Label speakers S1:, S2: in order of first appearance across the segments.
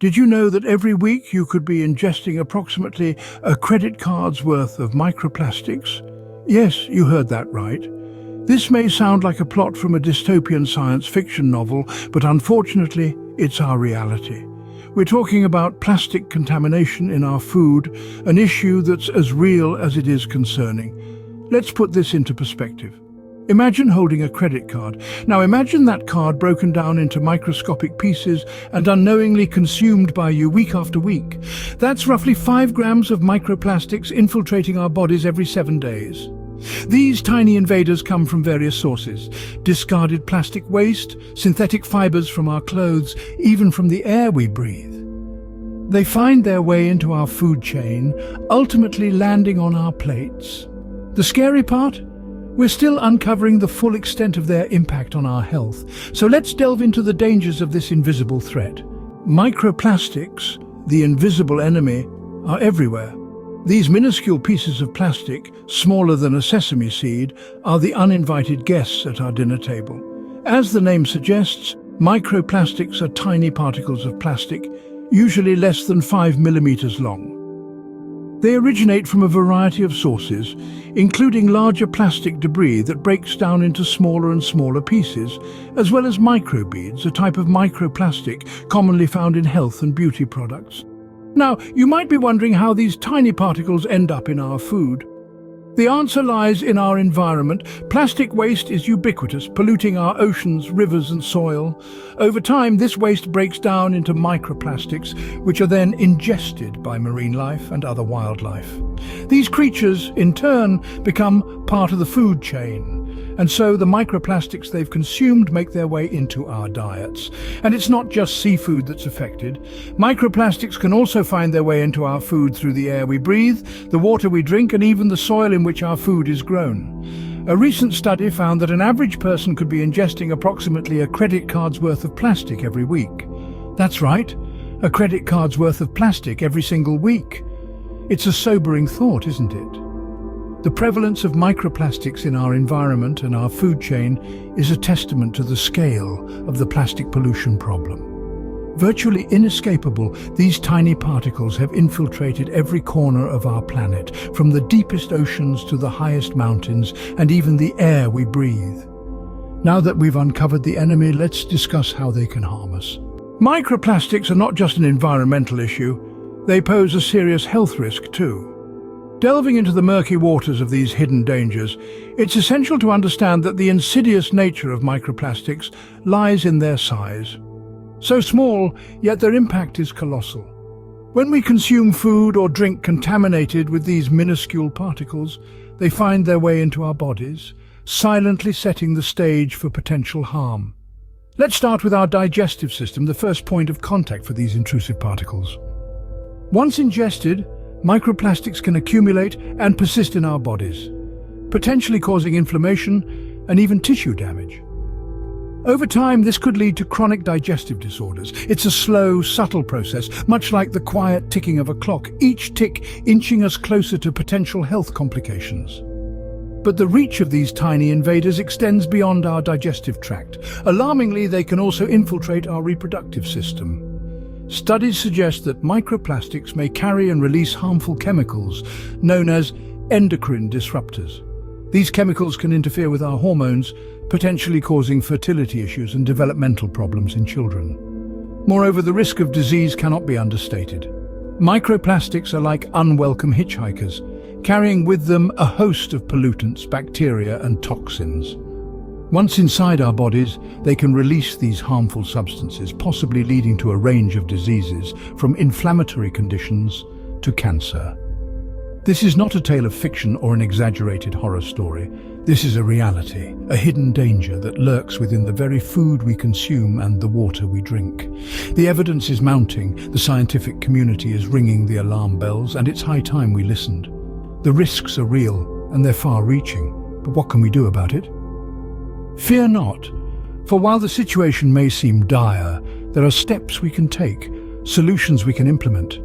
S1: Did you know that every week you could be ingesting approximately a credit card's worth of microplastics? Yes, you heard that right. This may sound like a plot from a dystopian science fiction novel, but unfortunately, it's our reality. We're talking about plastic contamination in our food, an issue that's as real as it is concerning. Let's put this into perspective. Imagine holding a credit card. Now imagine that card broken down into microscopic pieces and unknowingly consumed by you week after week. That's roughly 5 grams of microplastics infiltrating our bodies every 7 days. These tiny invaders come from various sources: discarded plastic waste, synthetic fibers from our clothes, even from the air we breathe. They find their way into our food chain, ultimately landing on our plates. The scary part? We're still uncovering the full extent of their impact on our health. So let's delve into the dangers of this invisible threat. Microplastics, the invisible enemy, are everywhere. These minuscule pieces of plastic, smaller than a sesame seed, are the uninvited guests at our dinner table. As the name suggests, microplastics are tiny particles of plastic, usually less than 5 millimeters long. They originate from a variety of sources, including larger plastic debris that breaks down into smaller and smaller pieces, as well as microbeads, a type of microplastic commonly found in health and beauty products. Now, you might be wondering how these tiny particles end up in our food. The answer lies in our environment. Plastic waste is ubiquitous, polluting our oceans, rivers and soil. Over time, this waste breaks down into microplastics, which are then ingested by marine life and other wildlife. These creatures, in turn, become part of the food chain. And so the microplastics they've consumed make their way into our diets. And it's not just seafood that's affected. Microplastics can also find their way into our food through the air we breathe, the water we drink, and even the soil in which our food is grown. A recent study found that an average person could be ingesting approximately a credit card's worth of plastic every week. That's right, a credit card's worth of plastic every single week. It's a sobering thought, isn't it? The prevalence of microplastics in our environment and our food chain is a testament to the scale of the plastic pollution problem. Virtually inescapable, these tiny particles have infiltrated every corner of our planet, from the deepest oceans to the highest mountains, and even the air we breathe. Now that we've uncovered the enemy, let's discuss how they can harm us. Microplastics are not just an environmental issue, they pose a serious health risk too. Delving into the murky waters of these hidden dangers, it's essential to understand that the insidious nature of microplastics lies in their size. So small, yet their impact is colossal. When we consume food or drink contaminated with these minuscule particles, they find their way into our bodies, silently setting the stage for potential harm. Let's start with our digestive system, the first point of contact for these intrusive particles. Once ingested, microplastics can accumulate and persist in our bodies, potentially causing inflammation and even tissue damage. Over time, this could lead to chronic digestive disorders. It's a slow, subtle process, much like the quiet ticking of a clock, each tick inching us closer to potential health complications. But the reach of these tiny invaders extends beyond our digestive tract. Alarmingly, they can also infiltrate our reproductive system. Studies suggest that microplastics may carry and release harmful chemicals known as endocrine disruptors. These chemicals can interfere with our hormones, potentially causing fertility issues and developmental problems in children. Moreover, the risk of disease cannot be understated. Microplastics are like unwelcome hitchhikers, carrying with them a host of pollutants, bacteria and toxins. Once inside our bodies, they can release these harmful substances, possibly leading to a range of diseases, from inflammatory conditions to cancer. This is not a tale of fiction or an exaggerated horror story. This is a reality, a hidden danger that lurks within the very food we consume and the water we drink. The evidence is mounting, the scientific community is ringing the alarm bells, and it's high time we listened. The risks are real, and they're far-reaching, but what can we do about it? Fear not, for while the situation may seem dire, there are steps we can take, solutions we can implement.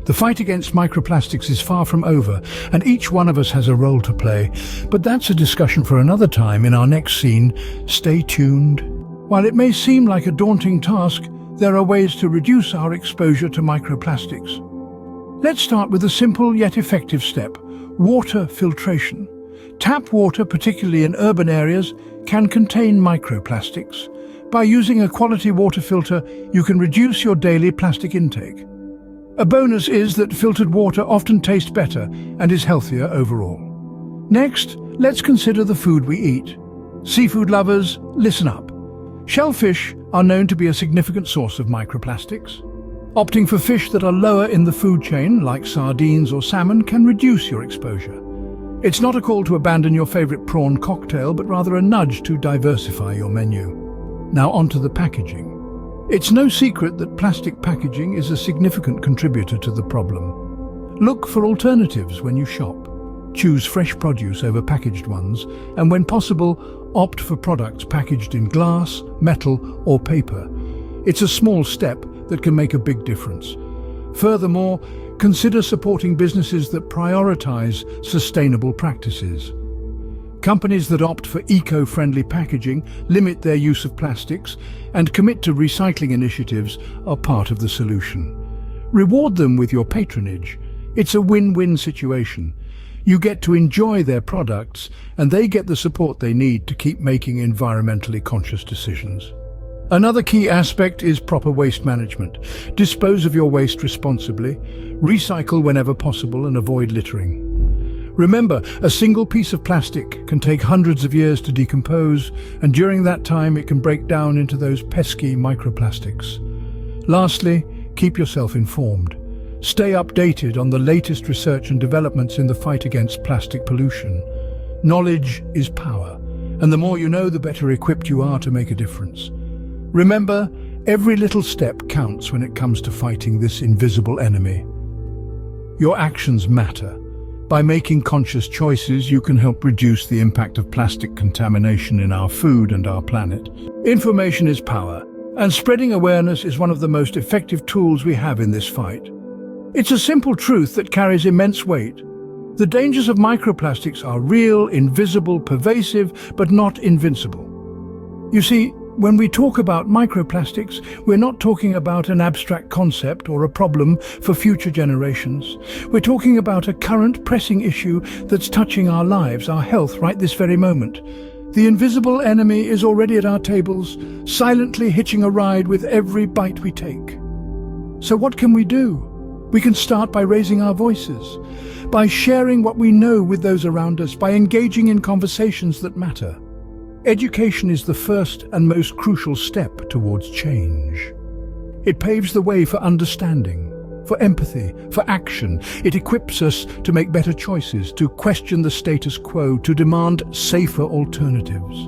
S1: The fight against microplastics is far from over, and each one of us has a role to play. But that's a discussion for another time. In our next scene, stay tuned. While it may seem like a daunting task, there are ways to reduce our exposure to microplastics. Let's start with a simple yet effective step: water filtration. Tap water, particularly in urban areas, can contain microplastics. By using a quality water filter, you can reduce your daily plastic intake. A bonus is that filtered water often tastes better and is healthier overall. Next, let's consider the food we eat. Seafood lovers, listen up. Shellfish are known to be a significant source of microplastics. Opting for fish that are lower in the food chain, like sardines or salmon, can reduce your exposure. It's not a call to abandon your favorite prawn cocktail, but rather a nudge to diversify your menu. Now onto the packaging. It's no secret that plastic packaging is a significant contributor to the problem. Look for alternatives when you shop. Choose fresh produce over packaged ones, and when possible, opt for products packaged in glass, metal, or paper. It's a small step that can make a big difference. Furthermore, consider supporting businesses that prioritize sustainable practices. Companies that opt for eco-friendly packaging, limit their use of plastics, and commit to recycling initiatives are part of the solution. Reward them with your patronage. It's a win-win situation. You get to enjoy their products, and they get the support they need to keep making environmentally conscious decisions. Another key aspect is proper waste management. Dispose of your waste responsibly, recycle whenever possible, and avoid littering. Remember, a single piece of plastic can take hundreds of years to decompose, and during that time it can break down into those pesky microplastics. Lastly, keep yourself informed. Stay updated on the latest research and developments in the fight against plastic pollution. Knowledge is power, and the more you know, the better equipped you are to make a difference. Remember, every little step counts when it comes to fighting this invisible enemy. Your actions matter. By making conscious choices, you can help reduce the impact of plastic contamination in our food and our planet. Information is power, and spreading awareness is one of the most effective tools we have in this fight. It's a simple truth that carries immense weight. The dangers of microplastics are real, invisible, pervasive, but not invincible. You see, when we talk about microplastics, we're not talking about an abstract concept or a problem for future generations. We're talking about a current pressing issue that's touching our lives, our health, right this very moment. The invisible enemy is already at our tables, silently hitching a ride with every bite we take. So what can we do? We can start by raising our voices, by sharing what we know with those around us, by engaging in conversations that matter. Education is the first and most crucial step towards change. It paves the way for understanding, for empathy, for action. It equips us to make better choices, to question the status quo, to demand safer alternatives.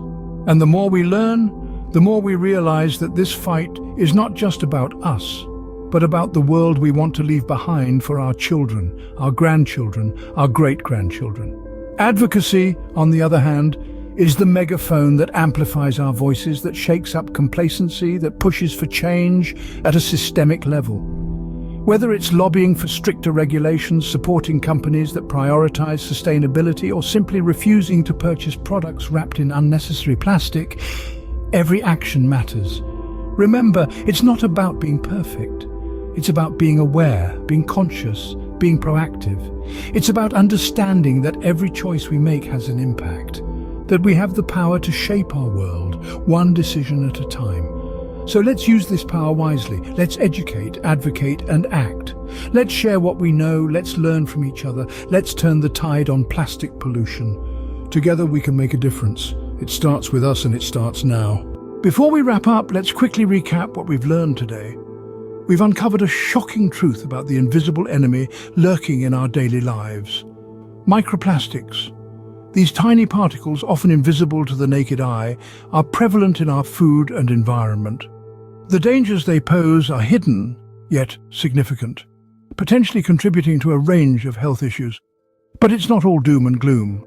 S1: And the more we learn, the more we realize that this fight is not just about us, but about the world we want to leave behind for our children, our grandchildren, our great-grandchildren. Advocacy, on the other hand, is the megaphone that amplifies our voices, that shakes up complacency, that pushes for change at a systemic level. Whether it's lobbying for stricter regulations, supporting companies that prioritize sustainability, or simply refusing to purchase products wrapped in unnecessary plastic, every action matters. Remember, it's not about being perfect. It's about being aware, being conscious, being proactive. It's about understanding that every choice we make has an impact, that we have the power to shape our world, one decision at a time. So let's use this power wisely. Let's educate, advocate, and act. Let's share what we know, let's learn from each other, let's turn the tide on plastic pollution. Together we can make a difference. It starts with us, and it starts now. Before we wrap up, let's quickly recap what we've learned today. We've uncovered a shocking truth about the invisible enemy lurking in our daily lives. Microplastics. These tiny particles, often invisible to the naked eye, are prevalent in our food and environment. The dangers they pose are hidden, yet significant, potentially contributing to a range of health issues. But it's not all doom and gloom.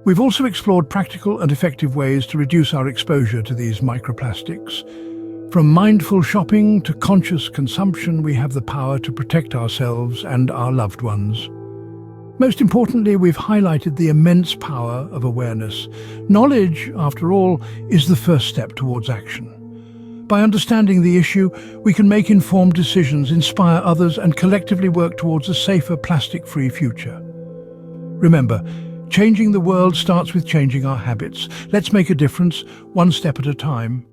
S1: We've also explored practical and effective ways to reduce our exposure to these microplastics. From mindful shopping to conscious consumption, we have the power to protect ourselves and our loved ones. Most importantly, we've highlighted the immense power of awareness. Knowledge, after all, is the first step towards action. By understanding the issue, we can make informed decisions, inspire others, and collectively work towards a safer plastic-free future. Remember, changing the world starts with changing our habits. Let's make a difference, one step at a time.